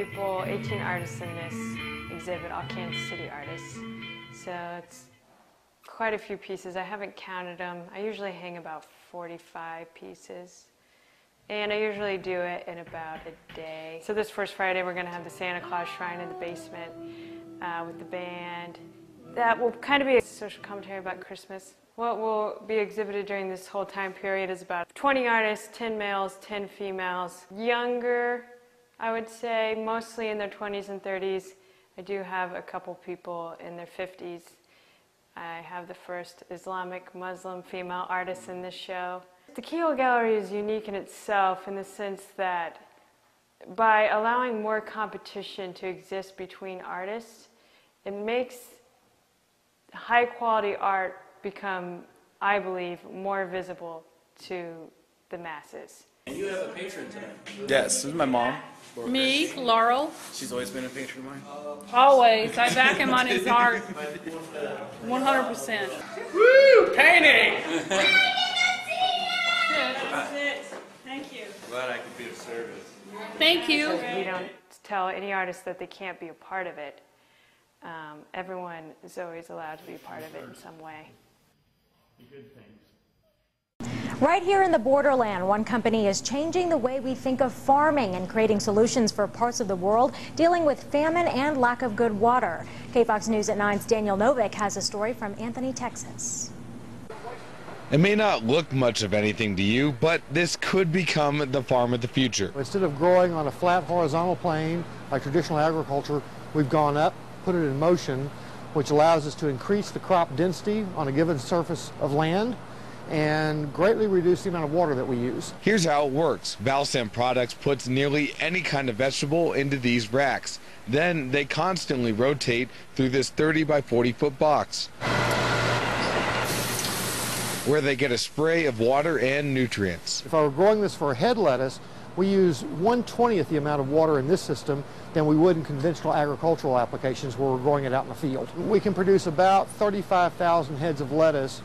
people, 18 artists in this exhibit, all Kansas City artists. So it's quite a few pieces. I haven't counted them. I usually hang about 45 pieces. And I usually do it in about a day. So this first Friday we're going to have the Santa Claus Shrine in the basement with the band. That will kind of be a social commentary about Christmas. What will be exhibited during this whole time period is about 20 artists, 10 males, 10 females. Younger, I would say, mostly in their 20s and 30s. I do have a couple people in their 50s. I have the first Islamic Muslim female artist in this show. The Keyhole Gallery is unique in itself in the sense that by allowing more competition to exist between artists, it makes high quality art become, I believe, more visible to the masses. And you have a patron today. Yes, this is my mom. Me, Laurel. She's always been a patron of mine. Always. I back him on his art. 100%. Woo! Painting! Thank you. Glad I could be of service. Thank you. We don't tell any artist that they can't be a part of it. Everyone is always allowed to be a part of it in some way. Good things. Right here in the borderland, one company is changing the way we think of farming and creating solutions for parts of the world dealing with famine and lack of good water. KFOX News at 9's Daniel Novick has a story from Anthony, Texas. It may not look much of anything to you, but this could become the farm of the future. Instead of growing on a flat horizontal plane like traditional agriculture, we've gone up, put it in motion, which allows us to increase the crop density on a given surface of land and greatly reduce the amount of water that we use. Here's how it works. Valsam Products puts nearly any kind of vegetable into these racks. Then they constantly rotate through this 30 by 40 foot box, where they get a spray of water and nutrients. If I were growing this for a head lettuce, we use 1/20th the amount of water in this system than we would in conventional agricultural applications where we're growing it out in the field. We can produce about 35,000 heads of lettuce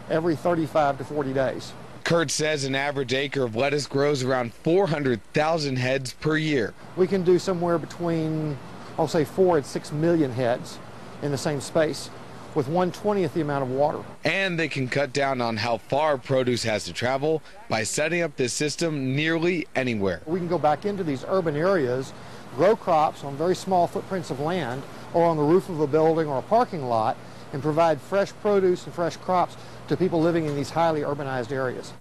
every 35 to 40 days. Kurt says an average acre of lettuce grows around 400,000 heads per year. We can do somewhere between, I'll say, 4 and 6 million heads in the same space with 1/20th the amount of water. And they can cut down on how far produce has to travel by setting up this system nearly anywhere. We can go back into these urban areas, grow crops on very small footprints of land or on the roof of a building or a parking lot and provide fresh produce and fresh crops to people living in these highly urbanized areas.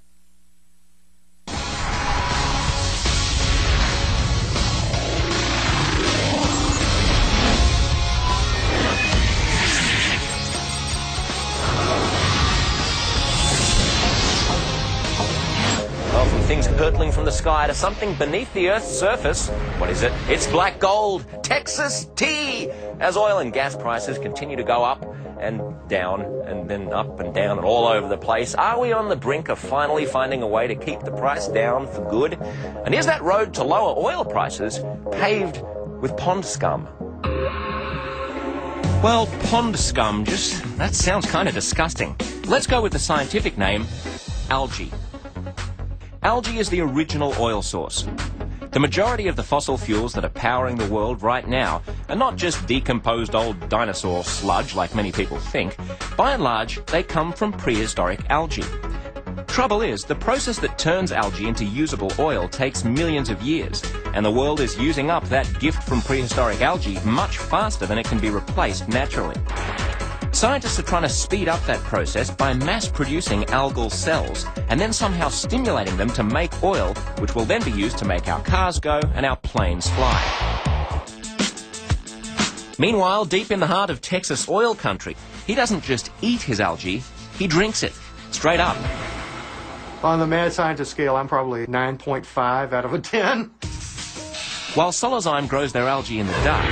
Well, from things hurtling from the sky to something beneath the Earth's surface. What is it? It's black gold, Texas tea! As oil and gas prices continue to go up and down and then up and down and all over the place, are we on the brink of finally finding a way to keep the price down for good? And is that road to lower oil prices paved with pond scum? Well, pond scum, that sounds kind of disgusting. Let's go with the scientific name, algae. Algae is the original oil source. The majority of the fossil fuels that are powering the world right now are not just decomposed old dinosaur sludge like many people think. By and large, they come from prehistoric algae. Trouble is, the process that turns algae into usable oil takes millions of years, and the world is using up that gift from prehistoric algae much faster than it can be replaced naturally. Scientists are trying to speed up that process by mass-producing algal cells and then somehow stimulating them to make oil, which will then be used to make our cars go and our planes fly. Meanwhile, deep in the heart of Texas oil country, he doesn't just eat his algae, he drinks it, straight up. On the mad scientist scale, I'm probably 9.5 out of a 10. While Solozyme grows their algae in the dark,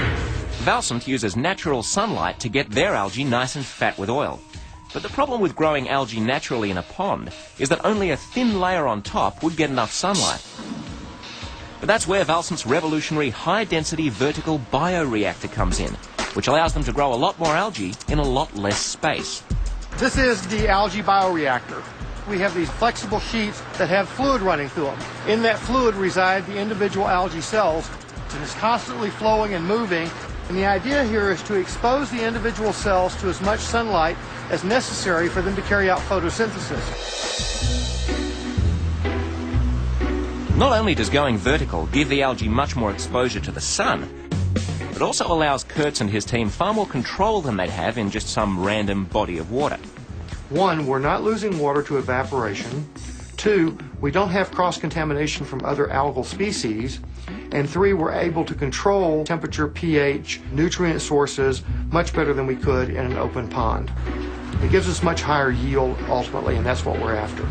Valsam uses natural sunlight to get their algae nice and fat with oil. But the problem with growing algae naturally in a pond is that only a thin layer on top would get enough sunlight. But that's where Valsam's revolutionary high-density vertical bioreactor comes in, which allows them to grow a lot more algae in a lot less space. This is the algae bioreactor. We have these flexible sheets that have fluid running through them. In that fluid reside the individual algae cells and it's constantly flowing and moving. And the idea here is to expose the individual cells to as much sunlight as necessary for them to carry out photosynthesis. Not only does going vertical give the algae much more exposure to the sun, it also allows Kurtz and his team far more control than they'd have in just some random body of water. One, we're not losing water to evaporation. Two, we don't have cross-contamination from other algal species. And three, we're able to control temperature, pH, nutrient sources much better than we could in an open pond. It gives us much higher yield ultimately, and that's what we're after.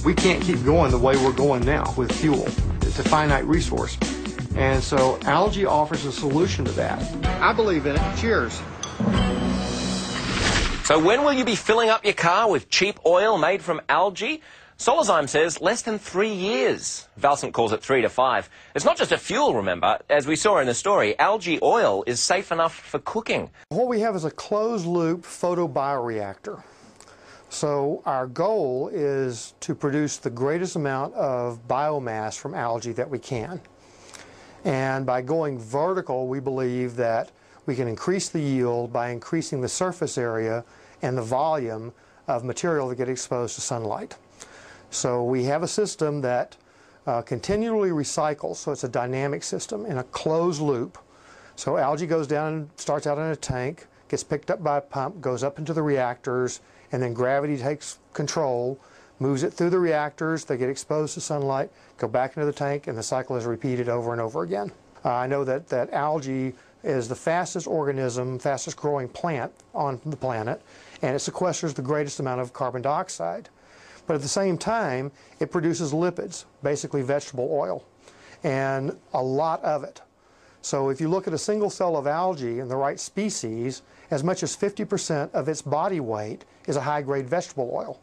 We can't keep going the way we're going now with fuel. It's a finite resource. And so algae offers a solution to that. I believe in it. Cheers. So when will you be filling up your car with cheap oil made from algae? Solazheim says less than 3 years. Valsant calls it 3 to 5. It's not just a fuel, remember. As we saw in the story, algae oil is safe enough for cooking. What we have is a closed-loop photobioreactor. So our goal is to produce the greatest amount of biomass from algae that we can. And by going vertical, we believe that we can increase the yield by increasing the surface area and the volume of material that get exposed to sunlight. So we have a system that continually recycles, so it's a dynamic system in a closed loop. So algae goes down and starts out in a tank, gets picked up by a pump, goes up into the reactors, and then gravity takes control, moves it through the reactors, they get exposed to sunlight, go back into the tank, and the cycle is repeated over and over again. I know that algae is the fastest organism, fastest growing plant on the planet, and it sequesters the greatest amount of carbon dioxide. But at the same time, it produces lipids, basically vegetable oil, and a lot of it. So if you look at a single cell of algae in the right species, as much as 50% of its body weight is a high-grade vegetable oil.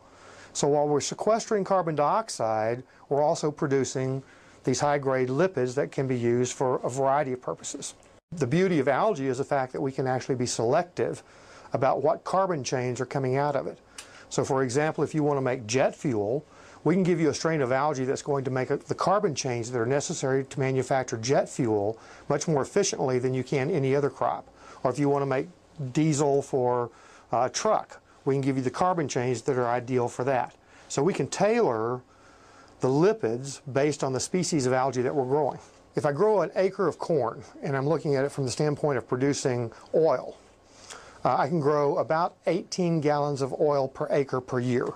So while we're sequestering carbon dioxide, we're also producing these high-grade lipids that can be used for a variety of purposes. The beauty of algae is the fact that we can actually be selective about what carbon chains are coming out of it. So for example, if you want to make jet fuel, we can give you a strain of algae that's going to make the carbon chains that are necessary to manufacture jet fuel much more efficiently than you can any other crop. Or if you want to make diesel for a truck, we can give you the carbon chains that are ideal for that. So we can tailor the lipids based on the species of algae that we're growing. If I grow an acre of corn, and I'm looking at it from the standpoint of producing oil, I can grow about 18 gallons of oil per acre per year.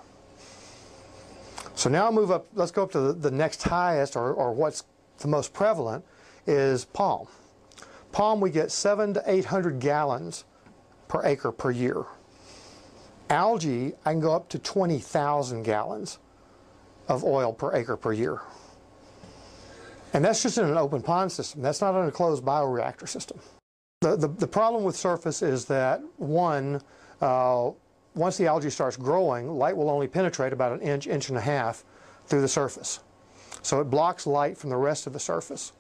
So now I'll move up, let's go up to the next highest, or what's the most prevalent, is palm. Palm, we get 700 to 800 gallons per acre per year. Algae, I can go up to 20,000 gallons of oil per acre per year. And that's just in an open pond system. That's not in a closed bioreactor system. The problem with surface is that, one, once the algae starts growing, light will only penetrate about an inch, inch and a half through the surface. So it blocks light from the rest of the surface.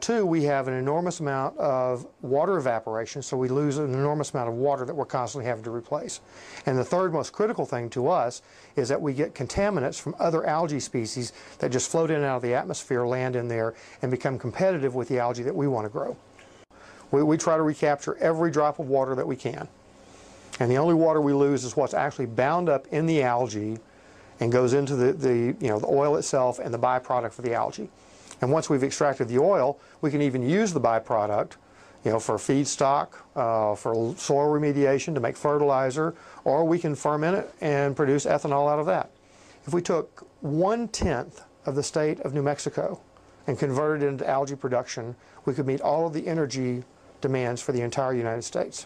Two, we have an enormous amount of water evaporation, so we lose an enormous amount of water that we're constantly having to replace. And the third most critical thing to us is that we get contaminants from other algae species that just float in and out of the atmosphere, land in there, and become competitive with the algae that we want to grow. We try to recapture every drop of water that we can. And the only water we lose is what's actually bound up in the algae and goes into the oil itself and the byproduct for the algae. And once we've extracted the oil, we can even use the byproduct, for feedstock, for soil remediation to make fertilizer, or we can ferment it and produce ethanol out of that. If we took 1/10 of the state of New Mexico and converted it into algae production, we could meet all of the energy demands for the entire United States.